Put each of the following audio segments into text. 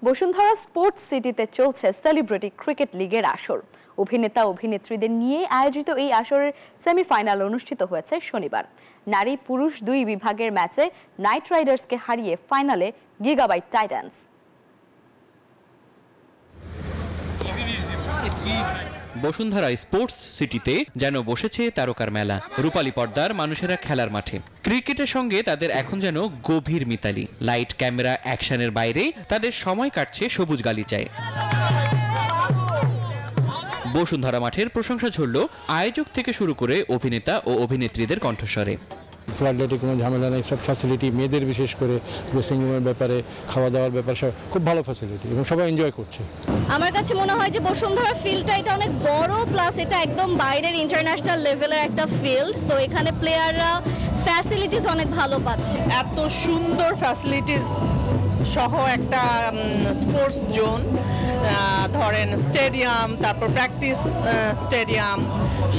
Bashundhara sports সিটিতে চলছে celebrity cricket লিগের আসর। অভিনেতা অভিনেত্রীদের নিয়ে আয়োজিত এই আসরের সেমিফাইনাল অনুষ্ঠিত হয়েছে শনিবার। নারী পুরুষ দুই বিভাগের ম্যাচে নাইট রাইডার্সকে হারিয়ে ফাইনালে গিগাবাইট টাইটান্স। বসুন্ধরা স্পোর্টস সিটিতে যেন বসেছে তারকার মেলা। রূপালী পর্দার মানুষেরা খেলার মাঠে ক্রিকেটের সঙ্গে তাদের এখন যেন গভীর মিতালি। লাইট ক্যামেরা অ্যাকশনের বাইরে তাদের সময় কাটছে সবুজ গালিচায়। বসুন্ধরা মাঠের প্রশংসা ঝরল আয়োজক থেকে শুরু করে অভিনেতা ও অভিনেত্রীদের কণ্ঠস্বরে। ফ্লাড লাইটে কোনো ঝামেলা নেই, সব ফ্যাসিলিটি, মেয়েদের বিশেষ করে ড্রেসিং রুমের ব্যাপারে, খাওয়া দাওয়ার ব্যাপারে সব খুব ভালো ফ্যাসিলিটি এবং সবাই এনজয় করছে। আমার কাছে মনে হয় যে বসুন্ধরা ফিল্ডটা এটা অনেক বড়, প্লাস এটা একদম বাইরের ইন্টারন্যাশনাল লেভেলের একটা ফিল্ড। তো এখানে প্লেয়াররা ফ্যাসিলিটিস অনেক ভালো পাচ্ছে। এত সুন্দর ফ্যাসিলিটিস সহ একটা স্পোর্টস জোন, ধরেন স্টেডিয়াম, তারপর প্র্যাকটিস স্টেডিয়াম,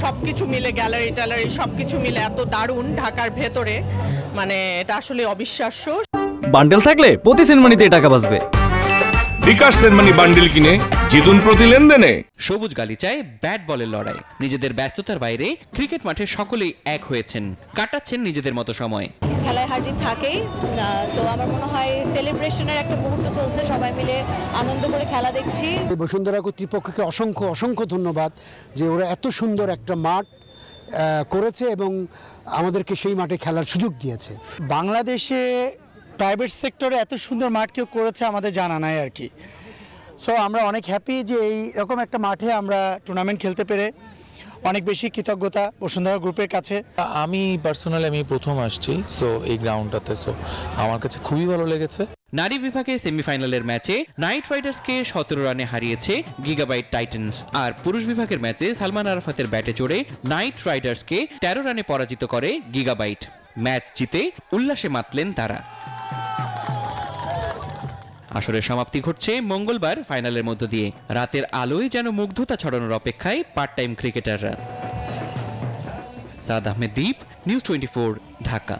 সব কিছু মিলে গ্যালারি ট্যালারি সব কিছু মিলে এত দারুণ ঢাকার ভেতরে, মানে এটা আসলে অবিশ্বাস্য। বান্ডেল থাকলে প্রতি সেনমানিতে টাকা বাঁচবে। বিকাশ সেনমানি বান্ডেল কিনে জিতুন প্রতি লেনদেনে। সবুজ গালিচায় ব্যাট বলের লড়াই। নিজেদের ব্যস্ততার বাইরে ক্রিকেট মাঠে সকলেই এক হয়েছেন, কাটাচ্ছেন নিজেদের মতো সময়। খেলায় হার জিত থাকেই, তো আমার মনে হয় সেলিব্রেশনের একটা মুহূর্ত চলছে, সবাই মিলে আনন্দ করে খেলা দেখছি। বসুন্ধরা কর্তৃপক্ষকে অসংখ্য অসংখ্য ধন্যবাদ যে ওরা এত সুন্দর একটা মাঠ করেছে এবং আমাদেরকে সেই মাঠে খেলার সুযোগ দিয়েছে। বাংলাদেশে প্রাইভেট সেক্টরে এত সুন্দর মাঠ কেউ করেছে আমাদের জানা নাই আর কি। সো আমরা অনেক হ্যাপি যে এইরকম একটা মাঠে আমরা টুর্নামেন্ট খেলতে পেরে। অনেক বেশি কৃতজ্ঞতা বসুন্ধরা গ্রুপের কাছে। আমি পার্সোনালি প্রথম আসছি, সো এই গ্রাউন্ডটাতে, সো আমার কাছে খুবই ভালো লেগেছে। নারী বিভাগে সেমিফাইনালের ম্যাচে নাইট রাইডার্সকে 17 রানে হারিয়েছে গিগাবাইট টাইটান্স। আর পুরুষ বিভাগের ম্যাচে সালমান আরাফাতের ব্যাটে চড়ে নাইট রাইডার্সকে 13 রানে পরাজিত করে গিগাবাইট। ম্যাচ জিতে উল্লাসে মাতলেন তারা। আসরের সমাপ্তি ঘটছে মঙ্গলবার ফাইনালের মধ্য দিয়ে। রাতের আলোয় যেন মুগ্ধতা ছড়ানোর অপেক্ষায় পার্ট টাইম ক্রিকেটাররা। সাদ আহমেদ দীপ, নিউজ 24, ঢাকা।